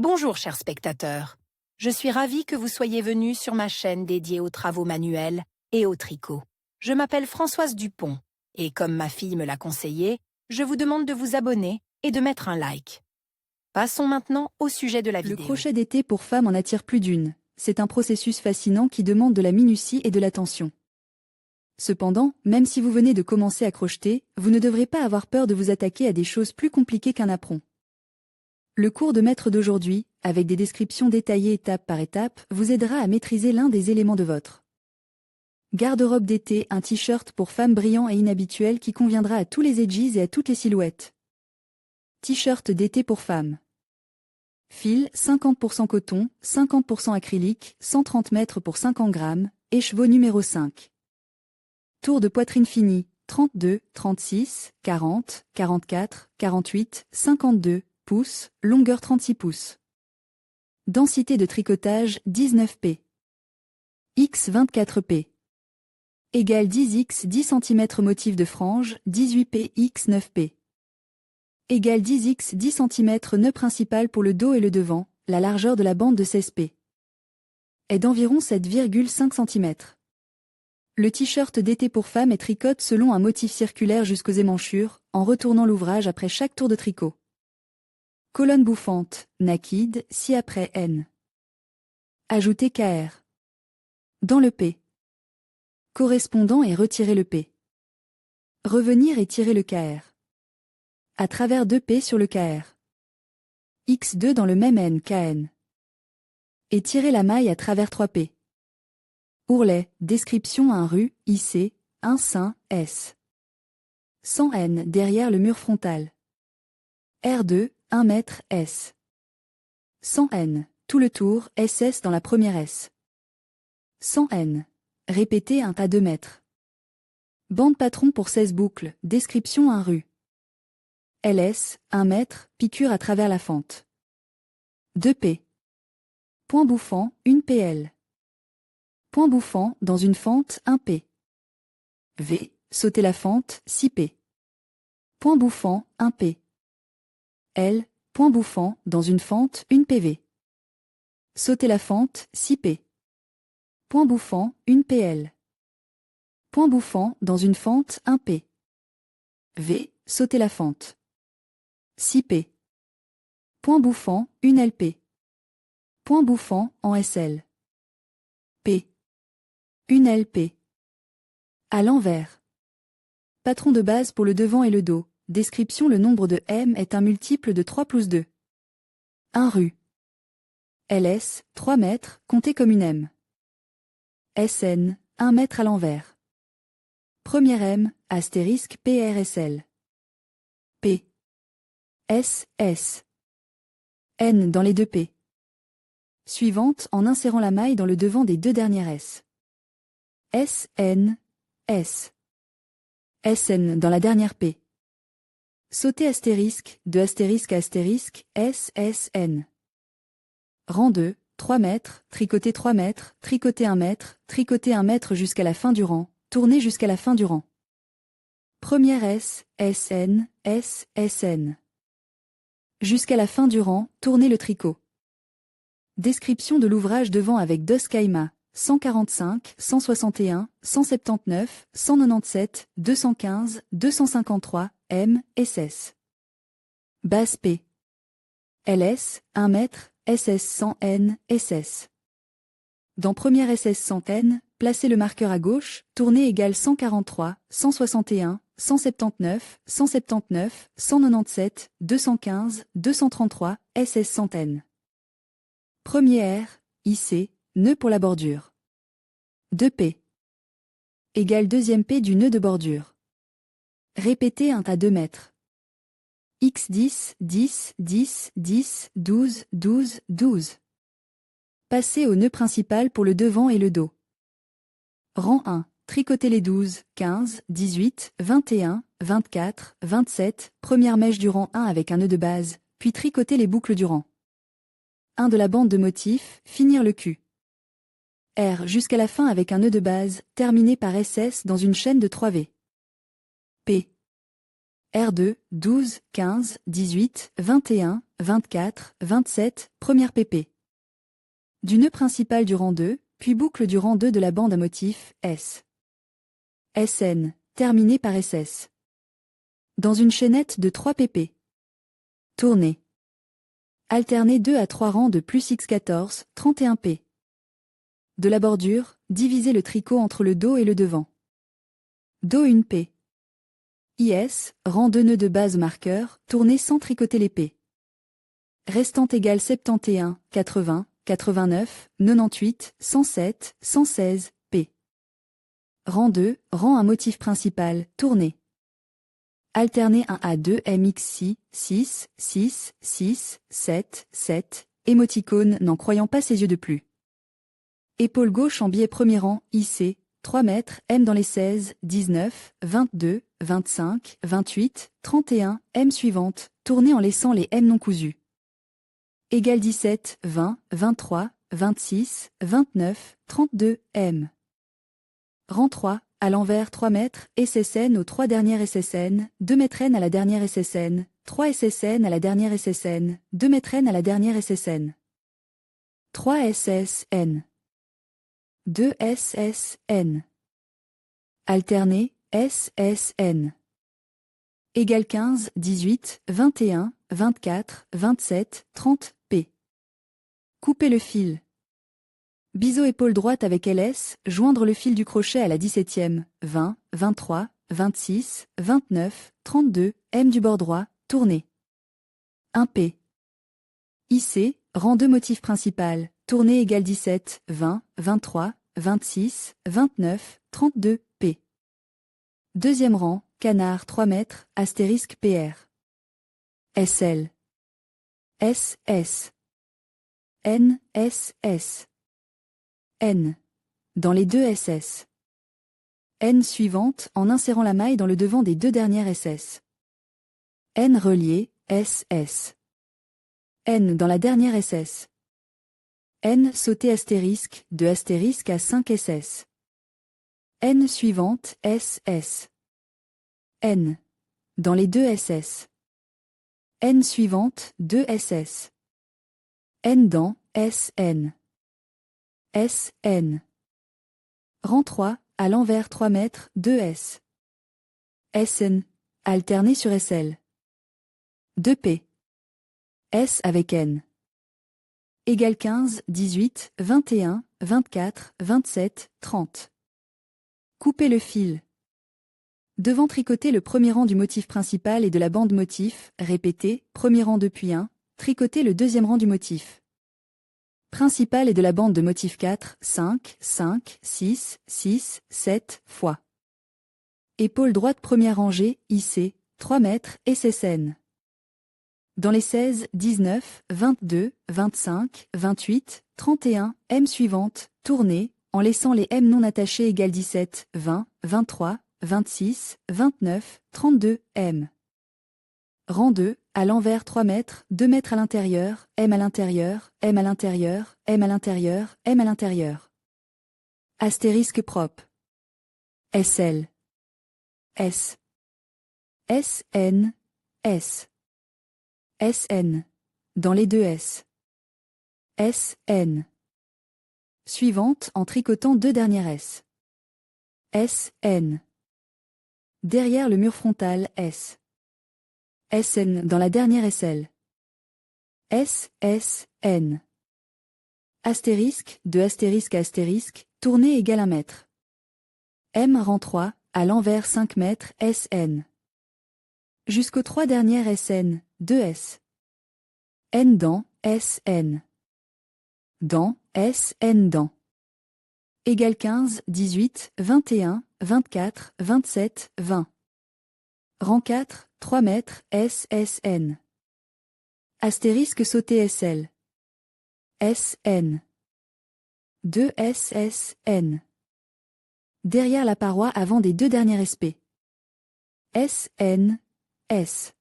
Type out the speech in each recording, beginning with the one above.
Bonjour chers spectateurs, je suis ravie que vous soyez venus sur ma chaîne dédiée aux travaux manuels et au tricot. Je m'appelle Françoise Dupont et comme ma fille me l'a conseillé, je vous demande de vous abonner et de mettre un like. Passons maintenant au sujet de la vidéo. Le crochet d'été pour femmes en attire plus d'une. C'est un processus fascinant qui demande de la minutie et de l'attention. Cependant, même si vous venez de commencer à crocheter, vous ne devrez pas avoir peur de vous attaquer à des choses plus compliquées qu'un apron. Le cours de maître d'aujourd'hui, avec des descriptions détaillées étape par étape, vous aidera à maîtriser l'un des éléments de votre garde-robe d'été, un t-shirt pour femmes brillant et inhabituel qui conviendra à tous les edges et à toutes les silhouettes. T-shirt d'été pour femmes. Fil, 50% coton, 50% acrylique, 130 mètres pour 50 grammes, écheveau numéro 5. Tour de poitrine fini, 32, 36, 40, 44, 48, 52 pouces, longueur 36 pouces. Densité de tricotage, 19 p. X 24 p. Égale 10x 10 cm motif de frange, 18 p x 9 p. Égale 10x 10 cm nœud principal pour le dos et le devant, la largeur de la bande de 16 p. Est d'environ 7,5 cm. Le t-shirt d'été pour femme est tricote selon un motif circulaire jusqu'aux émanchures, en retournant l'ouvrage après chaque tour de tricot. Colonne bouffante, naked, si après N. Ajoutez KR. Dans le P. Correspondant et retirer le P. Revenir et tirer le KR. À travers 2 P sur le KR. X2 dans le même N KN. Et tirer la maille à travers 3 P. Ourlet, description 1 rue, IC, 1 sein, S. 100 N derrière le mur frontal. R2, 1 mètre, S. 100 N, tout le tour, SS dans la première S. 100 N. Répétez 1 à 2 mètres. Bande patron pour 16 boucles, description 1 rue. LS, 1 mètre, piqûre à travers la fente. 2 P. Point bouffant, 1 PL. Point bouffant, dans une fente, 1 P. V, sauter la fente, 6 P. Point bouffant, 1 P. L, point bouffant, dans une fente, 1 PV. Sauter la fente, 6 P. Point bouffant, 1 PL. Point bouffant, dans une fente, 1 P. V, sauter la fente. 6 P. Point bouffant, 1 LP. Point bouffant, en SL. P. 1 LP. À l'envers. Patron de base pour le devant et le dos. Description: le nombre de M est un multiple de 3 plus 2. 1 rue. LS, 3 mètres, comptez comme une M. SN, 1 mètre à l'envers. Première M, astérisque PRSL. P. S, S. N dans les 2 P. Suivante en insérant la maille dans le devant des 2 dernières S. S, N, S. SN dans la dernière P. Sauter astérisque, de astérisque à astérisque, S, S, N. Rang 2, 3 mètres, tricoter 3 mètres, tricoter 1 mètre, tricoter 1 mètre jusqu'à la fin du rang, tourner jusqu'à la fin du rang. Première S, SN, S, SN. Jusqu'à la fin du rang, tournez le tricot. Description de l'ouvrage devant avec dos Caïma, 145, 161, 179, 197, 215, 253, M, SS. Base P. LS, 1 mètre, SS 100 N, SS. Dans première SS 100 N, placez le marqueur à gauche, tournez égale 143, 161, 179, 179, 197, 215, 233, SS 100 N. Premier R, IC, nœud pour la bordure. 2 P. Égale deuxième P du nœud de bordure. Répétez 1 à 2 mètres. X10, 10, 10, 10, 12, 12, 12. Passez au nœud principal pour le devant et le dos. Rang 1, tricotez les 12, 15, 18, 21, 24, 27, première mèche du rang 1 avec un nœud de base, puis tricotez les boucles du rang 1 de la bande de motif, finir le cul. R jusqu'à la fin avec un nœud de base, terminé par SS dans une chaîne de 3 V. P. R2, 12, 15, 18, 21, 24, 27, première pp. Du nœud principal du rang 2, puis boucle du rang 2 de la bande à motif, S. SN, terminé par SS. Dans une chaînette de 3 pp. Tournez. Alternez 2 à 3 rangs de plus X14, 31 p. De la bordure, divisez le tricot entre le dos et le devant. Do 1 p. IS, rang 2 nœuds de base marqueur, tournez sans tricoter les p. Restant égal 71, 80, 89, 98, 107, 116, p. Rang 2, rang 1 motif principal, tournez. Alternez 1 à 2 MXI, 6, 6, 6, 7, 7, émoticône n'en croyant pas ses yeux de plus. Épaule gauche en biais premier rang, IC, 3 mètres, M dans les 16, 19, 22, 25, 28, 31, M suivante, tournez en laissant les M non cousus. Égal 17, 20, 23, 26, 29, 32, M. Rang 3, à l'envers 3 mètres, SSN aux 3 dernières SSN, 2 mètres N à la dernière SSN, 3 SSN à la dernière SSN, 2 mètres N à la dernière SSN. 3 SSN. 2 SSN. Alterné, SSN. Égal 15, 18, 21, 24, 27, 30, P. Coupez le fil. Biseau épaule droite avec LS, joindre le fil du crochet à la 17e, 20, 23, 26, 29, 32, M du bord droit, tournez. 1 P. IC, rang 2 motif principal, tournée égale 17, 20, 23, 26, 29, 32, P. Deuxième rang, canard 3 mètres, astérisque PR. SL. SS. NSS. N. Dans les deux SS. N suivante en insérant la maille dans le devant des 2 dernières SS. N relié, SS. N dans la dernière SS. N sauté astérisque, de astérisque à 5 SS. N suivante, SS. N. Dans les 2 SS. N suivante, 2 SS. N dans, SN. SN. Rang 3, à l'envers 3 mètres, 2 S. SN. Alterné sur SL. 2 P. S avec N. Égal 15, 18, 21, 24, 27, 30. Coupez le fil. Devant tricoter le premier rang du motif principal et de la bande motif, répétez, premier rang depuis 1, tricotez le deuxième rang du motif principal et de la bande de motif 4, 5, 5, 6, 6, 7 fois. Épaule droite première rangée, IC, 3 mètres, SSN. Dans les 16, 19, 22, 25, 28, 31, M suivante, tournez, en laissant les M non attachés égale 17, 20, 23, 26, 29, 32, M. Rang 2, à l'envers 3 mètres, 2 mètres à l'intérieur, M à l'intérieur, M à l'intérieur, M à l'intérieur, M à l'intérieur. Astérisque propre. SL. S. SN. S. SN. Dans les 2 S. SN. Suivante en tricotant 2 dernières S. SN. Derrière le mur frontal S. SN dans la dernière SL. SSN. Astérisque, de astérisque à astérisque, tournée égale 1 mètre. M rang 3, à l'envers 5 mètres, SN. Jusqu'aux 3 dernières SN, 2 S. N dans, SN. Dans, SN dans. Égale 15, 18, 21, 24, 27, 20. Rang 4, 3 mètres, SSN. Astérisque sauté SL. SN. 2 SSN. Derrière la paroi avant des 2 dernières SP. SN. S.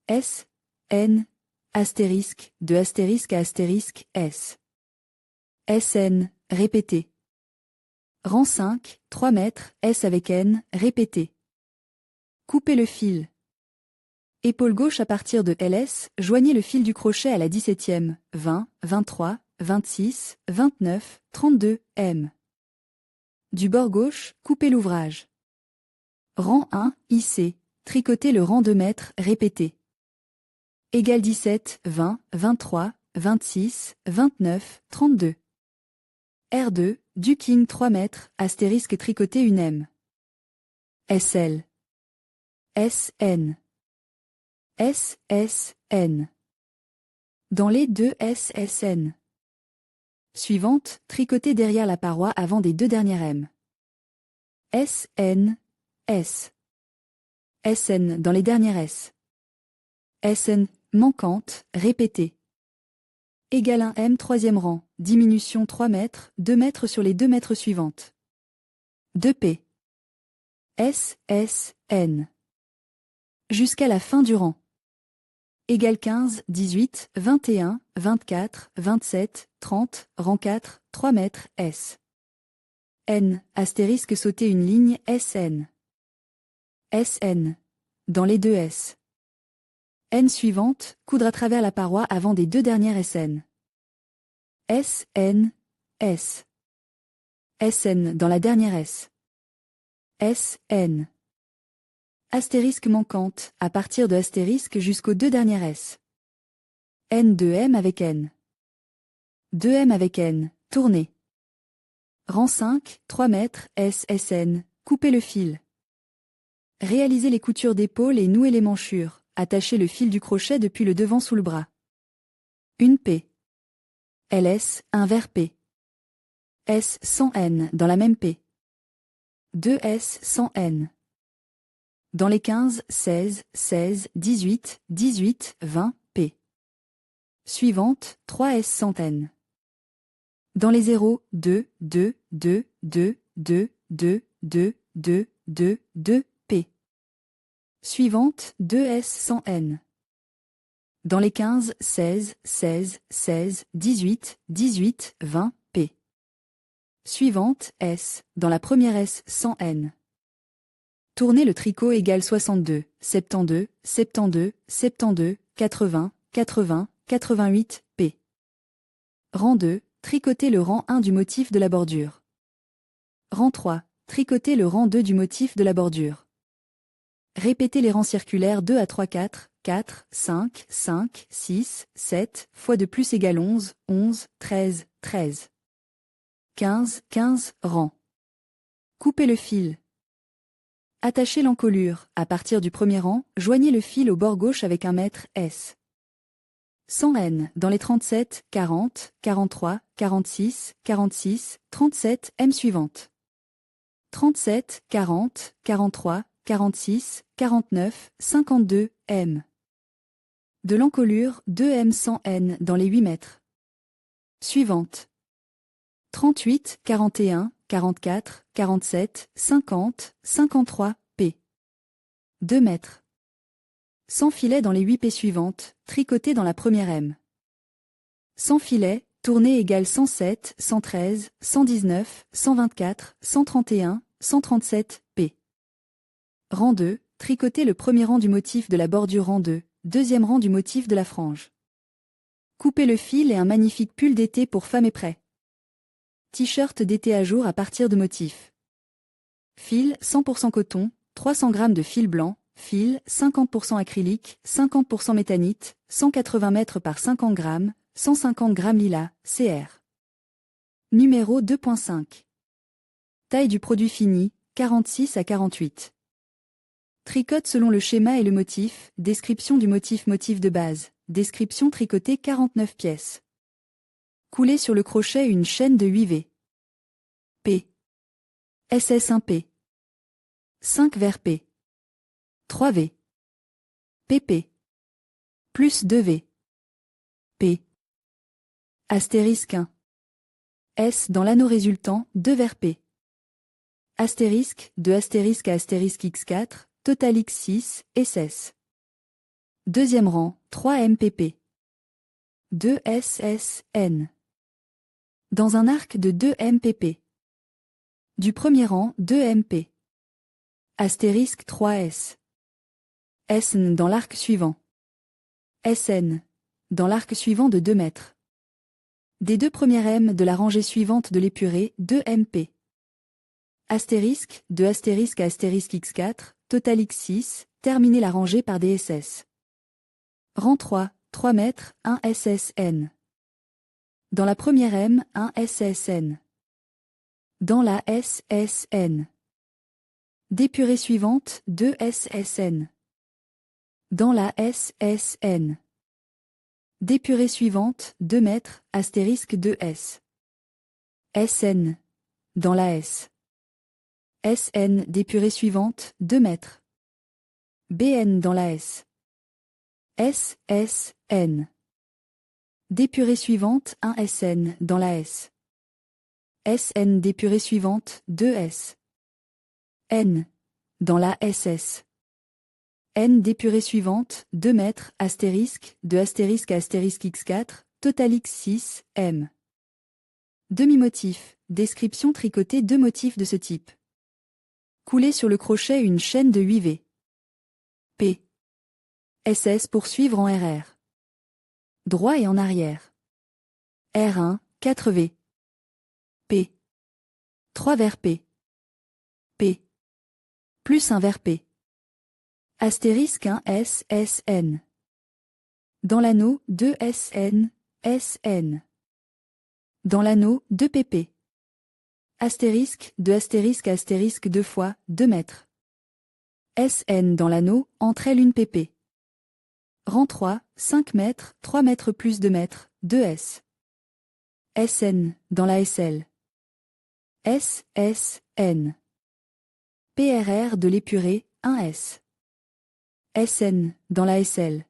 S. N. Astérisque, de astérisque à astérisque, S. SN, répété. Rang 5, 3 mètres, S avec N, répété. Coupez le fil. Épaule gauche à partir de LS, joignez le fil du crochet à la 17e, 20, 23, 26, 29, 32, M. Du bord gauche, coupez l'ouvrage. Rang 1, IC, tricotez le rang 2 mètres, répétez. Égale 17, 20, 23, 26, 29, 32. R2, ducking 3 mètres, astérisque tricoté une M. SL. SN. SSN. Dans les deux SSN. Suivante, tricotez derrière la paroi avant des deux dernières M. SN. S. SN dans les dernières S. SN, manquante, répétez. Égale 1 M troisième rang, diminution 3 mètres, 2 mètres sur les 2 mètres suivantes. 2 P. S, S, N. Jusqu'à la fin du rang. Égale 15, 18, 21, 24, 27, 30, rang 4, 3 mètres, S. N, astérisque sauter une ligne, SN. SN. Dans les deux S. N suivante, coudre à travers la paroi avant des deux dernières SN. SN, S. SN dans la dernière S. SN. Astérisque manquante, à partir de astérisque jusqu'aux deux dernières S. N2M avec N. 2M avec N, tournez. Rang 5, 3 mètres, SSN, coupez le fil. Réalisez les coutures d'épaule et nouez les manchures. Attachez le fil du crochet depuis le devant sous le bras. Une P. LS, un vers P. S sans N dans la même P. 2 S sans N. Dans les 15, 16, 16, 18, 18, 20, P. Suivante, 3 S sans N. Dans les 0, 2, 2, 2, 2, 2, 2, 2, 2, 2, 2, P. Suivante, 2 S sans N. Dans les 15, 16, 16, 16, 18, 18, 20, P. Suivante, S, dans la première S sans N. Tournez le tricot égale 62, 72, 72, 72, 80, 80, 88, P. Rang 2, tricotez le rang 1 du motif de la bordure. Rang 3, tricotez le rang 2 du motif de la bordure. Répétez les rangs circulaires 2 à 3, 4, 4, 5, 5, 6, 7, fois de plus égale 11, 11, 13, 13. 15, 15, rang. Coupez le fil. Attachez l'encolure, à partir du premier rang, joignez le fil au bord gauche avec 1 mètre, S. Sans N, dans les 37, 40, 43, 46, 46, 37, M suivante. 37, 40, 43, 46, 49, 52, M. De l'encolure, 2 M sans N dans les 8 mètres. Suivante. 38, 41, 44, 47, 50, 53, P. 2 mètres. Sans filet dans les 8 P suivantes, tricotez dans la première M. Sans filet, tournée égale 107, 113, 119, 124, 131, 137, P. Rang 2, tricotez le premier rang du motif de la bordure rang 2, deuxième rang du motif de la frange. Coupez le fil et un magnifique pull d'été pour femme est prêt. T-shirt d'été à jour à partir de motifs. Fil 100% coton, 300 g de fil blanc, fil 50% acrylique, 50% méthanite, 180 mètres par 50 g, 150 g lilas, CR. Numéro 2.5. Taille du produit fini, 46 à 48. Tricote selon le schéma et le motif, description du motif de base, description tricotée 49 pièces. Coulez sur le crochet une chaîne de 8 V. P. SS1P. 5 vers P. 3 V. PP. Plus 2 V. P. Astérisque 1. S dans l'anneau résultant, 2 vers P. Astérisque, de astérisque à astérisque X4, total X6, SS. Deuxième rang, 3 MPP. 2 SSN. Dans un arc de 2 MPP. Du premier rang, 2 MP. Astérisque 3S. SN dans l'arc suivant. SN dans l'arc suivant de 2 mètres. Des 2 premières M de la rangée suivante de l'épuré, 2 MP. Astérisque, de astérisque à astérisque X4, total X6, terminez la rangée par des SS. Rang 3, 3 mètres, 1 SSN. Dans la première M, 1 SSN. Dans la SSN. D'épurée suivante, 2 SSN. Dans la SSN. D'épurée suivante, 2 mètres, astérisque 2S. SN. Dans la S. SN d'épurée suivante, 2 mètres. BN dans la S. SSN. D'épurée suivante, 1 SN dans la S. SN d'épurée suivante, 2S. N. Dans la SS. N d'épurée suivante, 2 mètres, astérisque, de astérisque à astérisque X4, total X6, M. Demi-motif, description tricotée 2 motifs de ce type. Couler sur le crochet une chaîne de 8 V. P. SS poursuivre en RR. Droit et en arrière. R1, 4 V. P. 3 vers P. P. Plus 1 vers P. Astérisque 1 S, SN. Dans l'anneau, 2 SN, SN. Dans l'anneau, 2 PP. Astérisque, de astérisque à astérisque 2 fois, 2 mètres. SN dans l'anneau, entre elles une PP. Rang 3, 5 mètres, 3 mètres plus 2 mètres, 2 S. SN, dans la SL. S, S, N. PRR de l'épuré, 1 S. SN, dans la SL.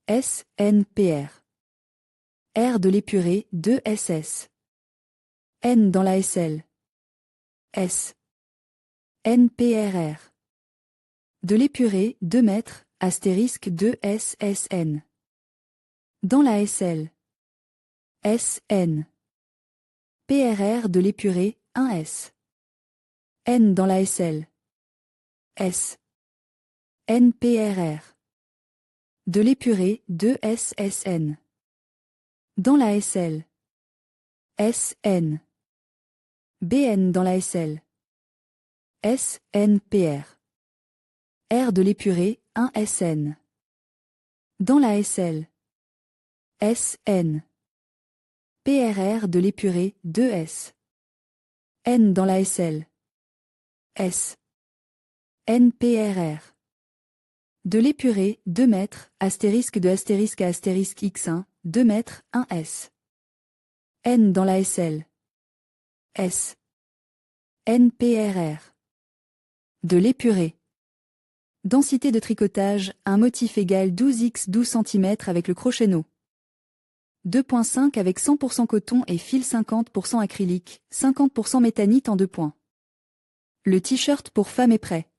S, N, PR. R de l'épuré, 2 SS. N dans la SL. S. N, PRR. De l'épuré, 2 mètres, astérisque 2 SSN. Dans la SL. SN. PRR de l'épuré, 1 S. N dans la SL. S. NPRR. De l'épuré, 2 SSN. Dans la SL. SN. BN dans la SL. SNPR. R de l'épuré, 1 SN. Dans la SL. SN. PRR de l'épuré, 2 S. N dans la SL. S. NPRR. De l'épuré, 2 mètres, astérisque de astérisque à astérisque X1, 2 mètres, 1 S. N dans la SL. S. NPRR. De l'épuré. Densité de tricotage, un motif égal 12 x 12 cm avec le crochet No. 2.5 avec 100% coton et fil 50% acrylique, 50% méthanite en 2 points. Le t-shirt pour femme est prêt.